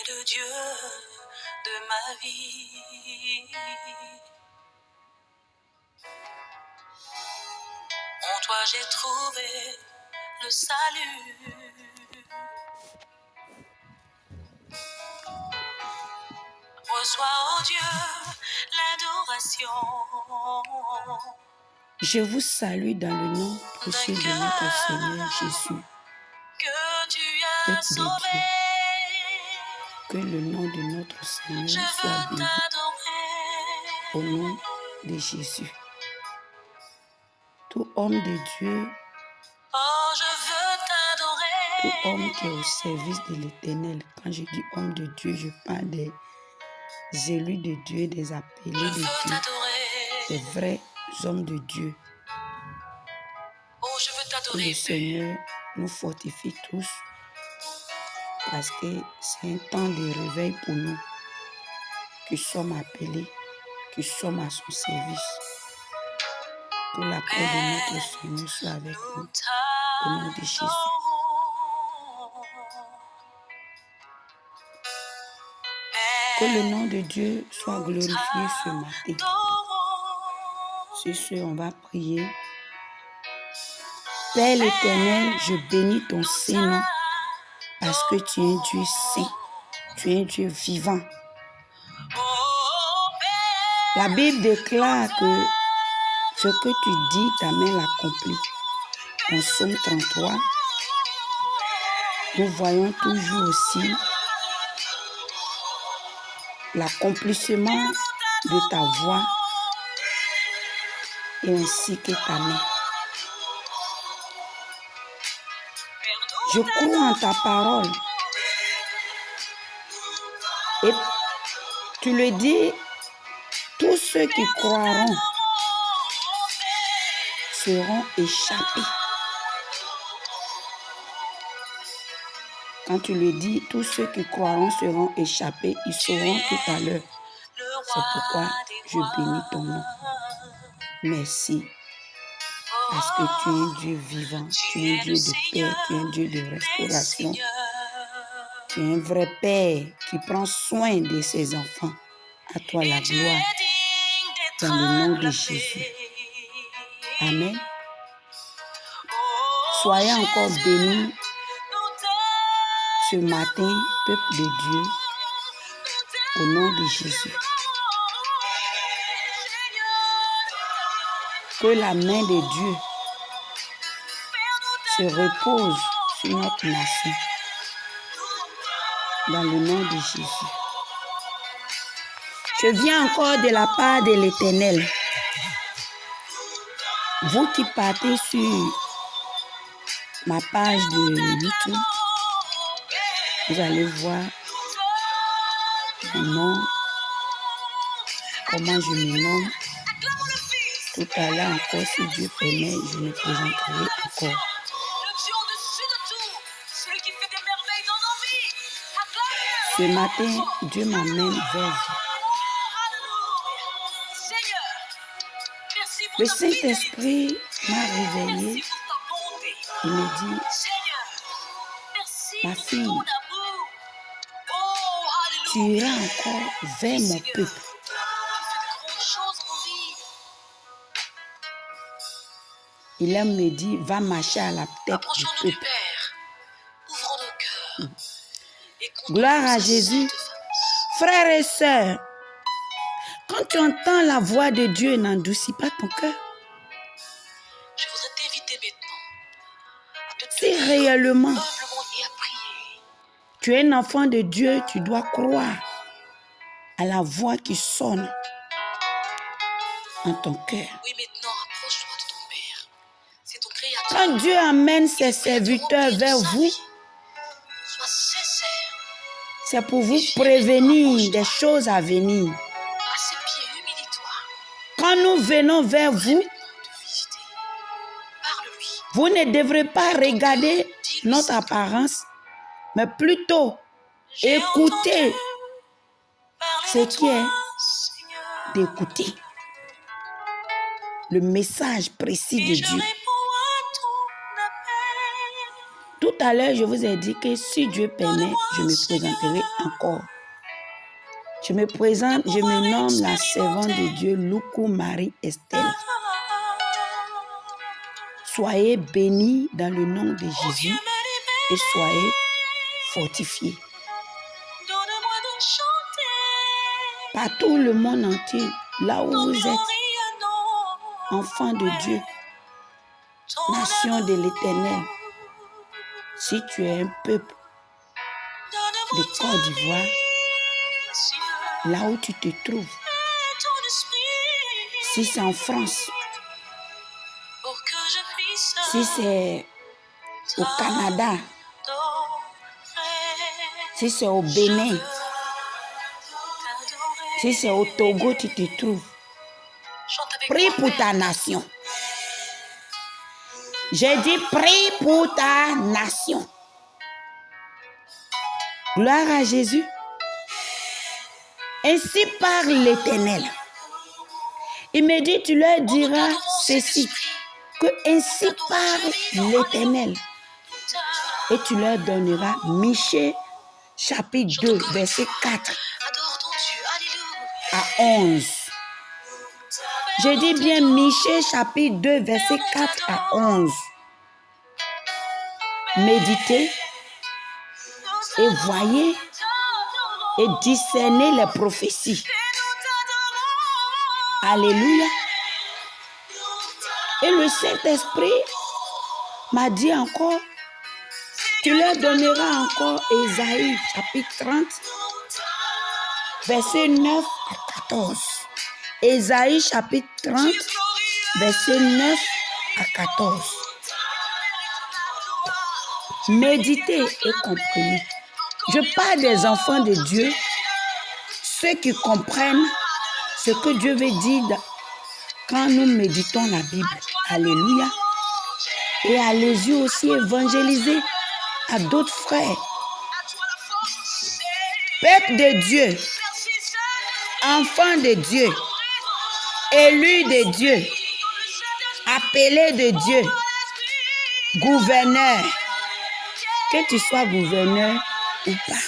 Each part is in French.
es le Dieu de ma vie. En toi j'ai trouvé le salut. Reçois, oh Dieu, l'adoration. Je vous salue dans le nom précieux de notre Seigneur Jésus. Que tu as Peuple de sauvé. Dieu, que le nom de notre Seigneur soit béni au nom de Jésus. Tout homme de Dieu, Oh, je veux t'adorer. tout homme qui est au service de l'Éternel, quand je dis homme de Dieu, je parle des élus de Dieu, des appelés de Dieu, des vrais hommes de Dieu. Oh, je veux Que t'adorer, le Seigneur nous fortifie tous, parce que c'est un temps de réveil pour nous, qui sommes appelés, qui sommes à son service. Que la paix de notre Seigneur soit avec nous, au nom de Jésus. Que le nom de Dieu soit glorifié ce matin. Sur ce, on va prier. Père l'Éternel, je bénis ton Saint-Nom parce que tu es un Dieu saint, tu es un Dieu vivant. La Bible déclare que ce que tu dis, ta main l'accomplit. En Psaume 33, nous voyons toujours aussi l'accomplissement de ta voix et ainsi que ta main. Je crois en ta parole. Et tu le dis, tous ceux qui croiront seront échappés. Quand tu le dis, tous ceux qui croiront seront échappés, ils sauront tout à l'heure. C'est pourquoi je bénis ton nom. Merci. Parce que tu es un Dieu vivant, tu es un Dieu de paix, tu es un Dieu de restauration. Tu es un vrai Père qui prend soin de ses enfants. À toi la gloire, dans le nom de Jésus. Amen. Soyez encore bénis ce matin, peuple de Dieu, au nom de Jésus. Que la main de Dieu se repose sur notre nation, dans le nom de Jésus. Je viens encore de la part de l'Éternel. Vous qui partez sur ma page de YouTube, vous allez voir mon nom, comment je me nomme. Tout à l'heure encore, si Dieu permet, je me présenterai encore. Ce matin, Dieu m'amène vers vous. Le Saint-Esprit m'a réveillé. Il me dit, ma fille, tu iras encore vers mon peuple. Il me dit, va marcher à la tête du peuple. Gloire à Jésus. Frères et sœurs, quand tu entends la voix de Dieu, n'endurcis pas ton cœur. Je voudrais t'inviter maintenant à Si réellement tu es un enfant de Dieu, tu dois croire à la voix qui sonne en ton cœur. Oui, maintenant, approche-toi de ton Père. C'est ton Créateur. Quand Dieu amène ses serviteurs vers vous, Sois sincère. c'est pour vous prévenir des choses à venir. À ses pieds, humilie-toi. Quand nous venons vers vous, Parle-lui. vous ne devrez pas regarder notre apparence, mais plutôt écouter ce qui est d'écouter le message précis de Dieu. Tout à l'heure, je vous ai dit que si Dieu permet, je me présenterai encore. Je me nomme la servante de Dieu, Loukou Marie Estelle. Soyez bénis dans le nom de Jésus et soyez fortifiés. Partout le monde entier, là où vous êtes, enfants de Dieu, nation de l'Éternel, si tu es un peuple de Côte d'Ivoire, là où tu te trouves, si c'est en France, si c'est au Canada, si c'est au Bénin, si c'est au Togo, tu te trouves, prie pour ta nation. J'ai dit prie pour ta nation. Gloire à Jésus. Ainsi parle l'Éternel. Il me dit, tu leur diras ceci, que ainsi parle l'Éternel. Et tu leur donneras Michée, chapitre 2, verset 4 à 11. Je dis bien Michée, chapitre 2, verset 4 à 11. Méditez et voyez et discernez les prophéties. Alléluia. Et le Saint-Esprit m'a dit encore, tu leur donneras encore Ésaïe, chapitre 30, verset 9 à 14. Ésaïe, chapitre 30, verset 9 à 14. Méditez et comprenez. Je parle des enfants de Dieu, ceux qui comprennent ce que Dieu veut dire quand nous méditons la Bible. Alléluia. Et allez-y aussi évangéliser à d'autres frères. Peuple de Dieu, enfants de Dieu, élus de Dieu, appelés de Dieu, gouverneurs. Que tu sois gouverneur ou pas,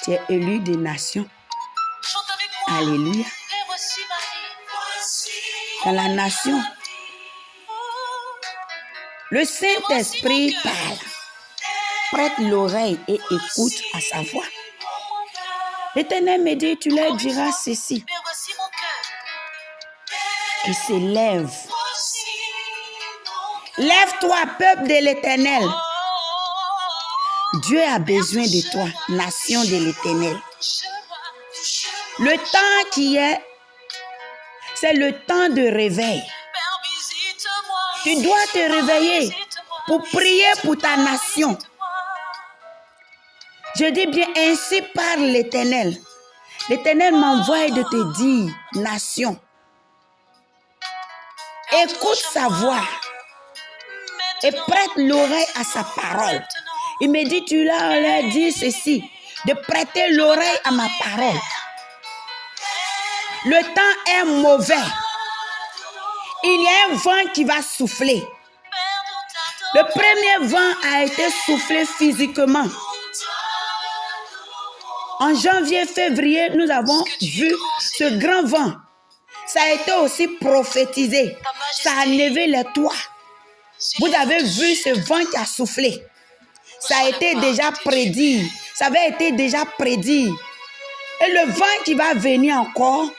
tu es élu des nations. Alléluia. Dans la nation, le Saint-Esprit parle. Prête l'oreille et écoute à sa voix. L'Éternel me dit, tu leur diras ceci, qui se lève. Lève-toi, peuple de l'Éternel. Dieu a besoin de toi, nation de l'Éternel. Le temps qui est, c'est le temps de réveil. Tu dois te réveiller pour prier pour ta nation. Je dis bien, ainsi parle l'Éternel. L'Éternel m'envoie de te dire, nation, écoute sa voix et prête l'oreille à sa parole. Il me dit, tu leur dis ceci, de prêter l'oreille à ma parole. Le temps est mauvais. Il y a un vent qui va souffler. Le premier vent a été soufflé physiquement. En janvier, février, nous avons vu ce grand vent. Ça a été aussi prophétisé. Ça a levé les toits. Vous avez vu ce vent qui a soufflé. Ça a été déjà prédit. Ça avait été déjà prédit. Et le vent qui va venir encore,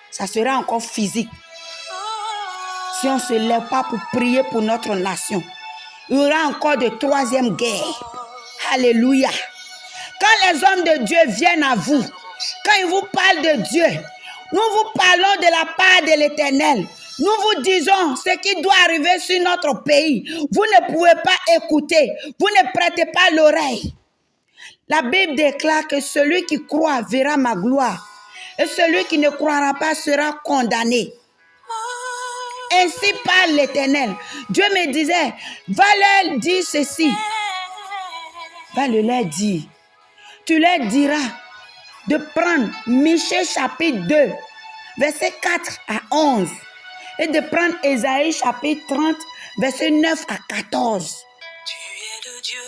ça sera encore physique. Si on ne se lève pas pour prier pour notre nation, il y aura encore de troisième guerre. Alléluia. Quand les hommes de Dieu viennent à vous, quand ils vous parlent de Dieu, nous vous parlons de la part de l'Éternel. Nous vous disons ce qui doit arriver sur notre pays. Vous ne pouvez pas écouter. Vous ne prêtez pas l'oreille. La Bible déclare que celui qui croit verra ma gloire. Et celui qui ne croira pas sera condamné. Ainsi parle l'Éternel. Dieu me disait, va leur dire ceci. Va le leur dire. Tu leur diras de prendre Michée chapitre 2, verset 4 à 11. Et de prendre Ésaïe chapitre 30, verset 9 à 14. Tu es le Dieu.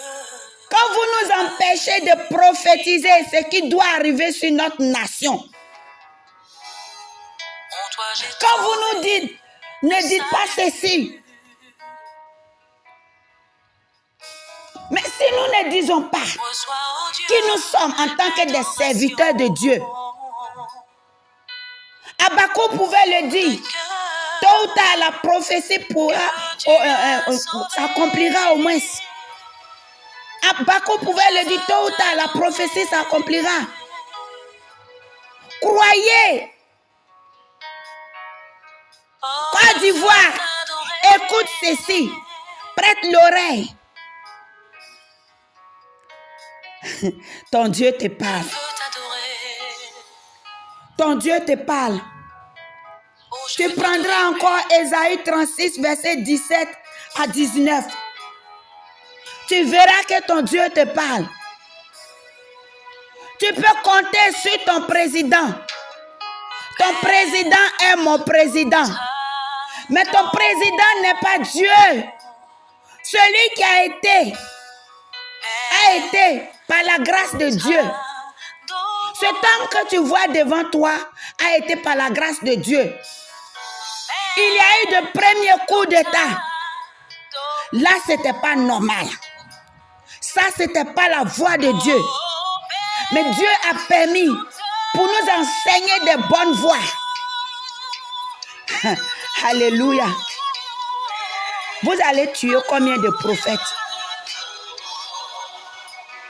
Quand vous nous empêchez de prophétiser ce qui doit arriver sur notre nation, En toi j'ai quand vous trouvé nous dites, ne dites pas ceci, mais si nous ne disons pas reçois, oh Dieu, qui nous sommes en tant que des serviteurs de Dieu, Habakkuk pouvait le dire, tôt ou tard la prophétie s'accomplira au moins. Habakkuk pouvait le dire, tôt ou tard la prophétie s'accomplira. Croyez. Côte d'Ivoire, écoute ceci, prête l'oreille. Ton Dieu te parle. Ton Dieu te parle. Tu prendras encore Ésaïe 36, verset 17 à 19. Tu verras que ton Dieu te parle. Tu peux compter sur ton président. Ton président est mon président. Mais ton président n'est pas Dieu. Celui qui a été par la grâce de Dieu. Ce homme que tu vois devant toi a été par la grâce de Dieu. Il y a eu de premiers coups d'État. Là, ce n'était pas normal. Ça, ce n'était pas la voix de Dieu. Mais Dieu a permis pour nous enseigner des bonnes voies. Alléluia. Vous allez tuer combien de prophètes?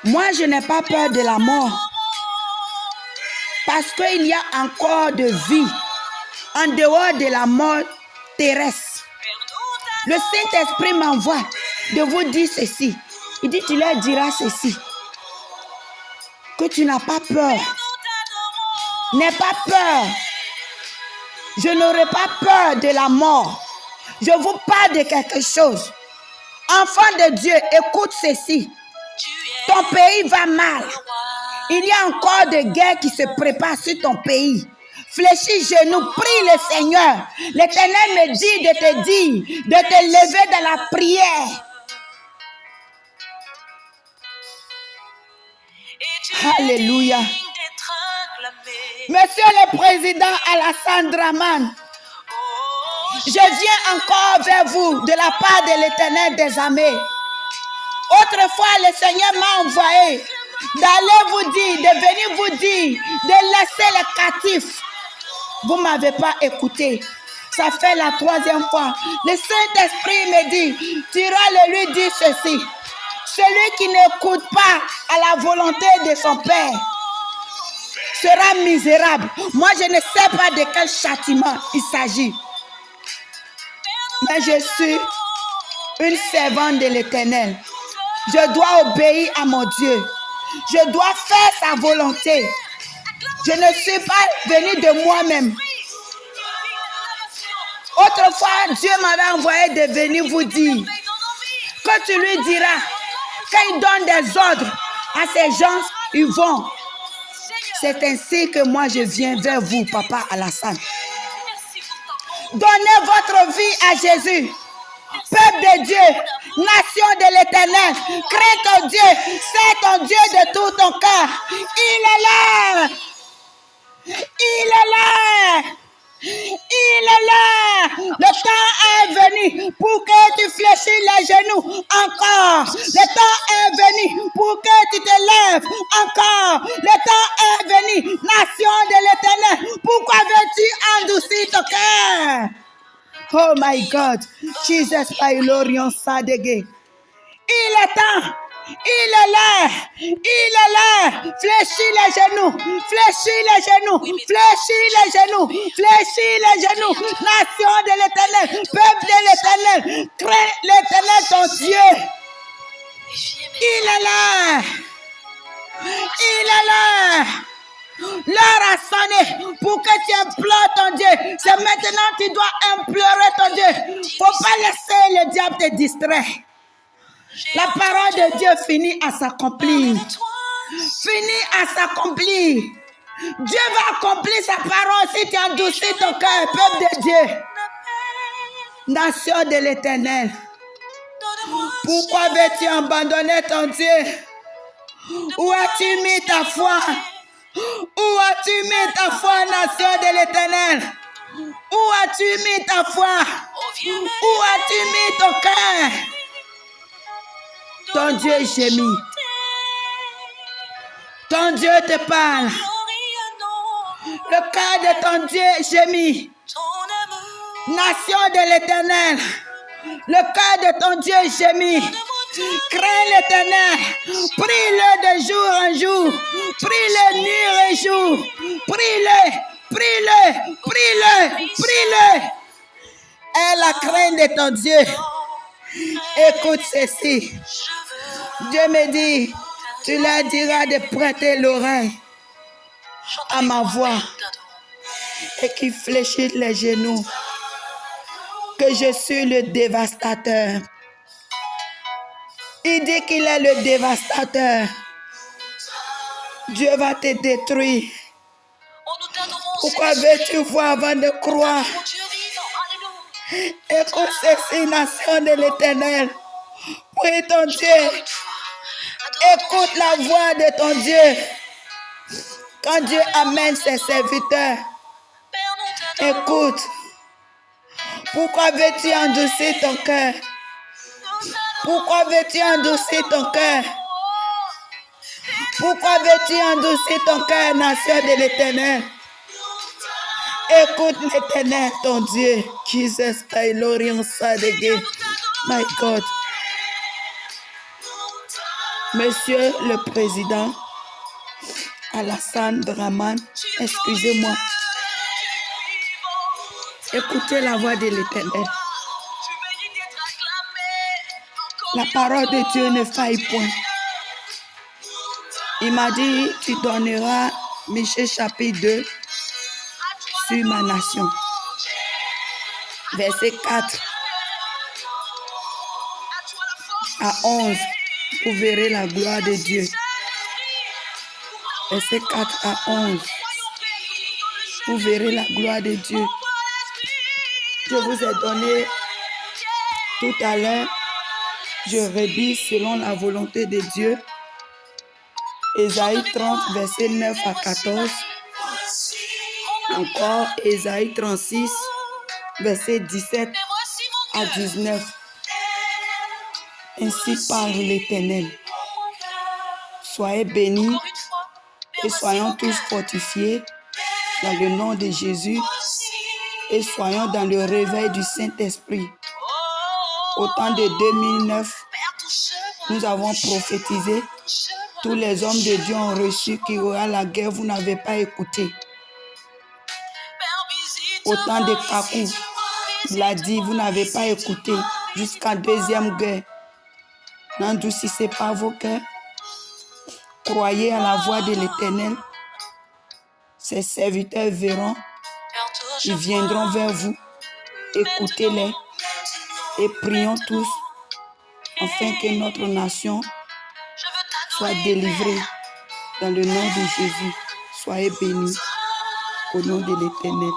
Moi, je n'ai pas peur de la mort. Parce qu'il y a encore de vie en dehors de la mort terrestre. Le Saint-Esprit m'envoie de vous dire ceci. Il dit, tu leur diras ceci. Que tu n'as pas peur. N'aie pas peur. Je n'aurai pas peur de la mort. Je vous parle de quelque chose. Enfant de Dieu, écoute ceci. Ton pays va mal. Il y a encore des guerres qui se préparent sur ton pays. Fléchis genoux, prie le Seigneur. L'Éternel me dit de te dire, de te lever dans la prière. Alléluia. Monsieur le Président Alassane Dramane, je viens encore vers vous de la part de l'Éternel des armées. Autrefois, le Seigneur m'a envoyé d'aller vous dire, de venir vous dire, de laisser les captifs. Vous ne m'avez pas écouté. Ça fait la 3e fois. Le Saint-Esprit me dit, tu iras le lui dire ceci. Celui qui n'écoute pas à la volonté de son Père sera misérable. Moi, je ne sais pas de quel châtiment il s'agit. Mais je suis une servante de l'Éternel. Je dois obéir à mon Dieu. Je dois faire sa volonté. Je ne suis pas venue de moi-même. Autrefois, Dieu m'avait envoyé de venir vous dire que tu lui diras, quand il donne des ordres à ces gens, ils vont. C'est ainsi que moi je viens vers vous, Papa Alassane. Donnez votre vie à Jésus. Peuple de Dieu, nation de l'Éternel, crée ton Dieu, c'est ton Dieu de tout ton cœur. Il est là. Il est là. Il est là. Le temps est venu pour que tu fléchisses les genoux encore. Le temps est venu pour que tu te lèves encore. Le temps est venu, nation de l'Éternel. Pourquoi veux-tu endoucir ton cœur? Oh my God. Jesus Pailorion Sadege. Il est temps. Il est là. Il est là. Fléchis les genoux. Fléchis les genoux. Fléchis les genoux. Fléchis les genoux. Nation de l'Éternel. Peuple de l'Éternel. Crée l'Éternel ton Dieu. Il est là. Il est là. L'heure a sonné pour que tu implores ton Dieu. C'est maintenant que tu dois implorer ton Dieu. Il ne faut pas laisser le diable te distraire. La parole de Dieu finit à s'accomplir. Finit à s'accomplir. Dieu va accomplir sa parole si tu endurcis ton cœur, peuple de Dieu. Nation de l'Éternel. Pourquoi veux-tu abandonner ton Dieu? Où as-tu mis ta foi? Où as-tu mis ta foi, nation de l'Éternel? Où as-tu mis ta foi? Où as-tu mis ton cœur? Ton Dieu gémit. Ton Dieu te parle. Le cœur de ton Dieu gémit. Nation de l'Éternel, le cœur de ton Dieu gémit. Crains l'Éternel. Prie-le de jour en jour. Prie-le nuit et jour. Prie-le, prie-le, prie-le, prie-le. Aie la crainte de ton Dieu. Écoute ceci. Dieu me dit, tu leur diras de prêter l'oreille à ma voix et qui fléchit les genoux. Que je suis le dévastateur. Il dit qu'il est le dévastateur. Dieu va te détruire. Pourquoi veux-tu voir avant de croire? Écoute ceci, nation de l'Éternel. Prie ton Dieu. Écoute la voix de ton Dieu. Quand Dieu amène ses serviteurs, écoute. Pourquoi veux-tu endurcir ton cœur? Pourquoi veux-tu endurcir ton cœur? Pourquoi veux-tu endurcir ton cœur, nation de l'Éternel? Écoute l'Éternel, ton Dieu. Jesus, my God. Monsieur le Président Alassane Draman, excusez-moi. Écoutez la voix de l'Éternel. La parole de Dieu ne faille point. Il m'a dit, tu donneras Michée chapitre 2 sur ma nation. Verset 4 à 11. Vous verrez la gloire de Dieu. Verset 4 à 11. Vous verrez la gloire de Dieu. Je vous ai donné tout à l'heure, je redis selon la volonté de Dieu, Ésaïe 30, verset 9 à 14. Encore Ésaïe 36, verset 17 à 19. Ainsi parle l'Éternel. Soyez bénis et soyons tous fortifiés dans le nom de Jésus et soyons dans le réveil du Saint-Esprit. Au temps de 2009, nous avons prophétisé. Tous les hommes de Dieu ont reçu qu'il y aura la guerre. Vous n'avez pas écouté. Au temps de Kakou, il a dit, vous n'avez pas écouté jusqu'à deuxième guerre. N'endurcissez pas vos cœurs. Croyez à la voix de l'Éternel. Ses serviteurs verront. Ils viendront vers vous. Écoutez-les. Et prions tous afin que notre nation soit délivrée dans le nom de Jésus. Soyez bénis au nom de l'Éternel.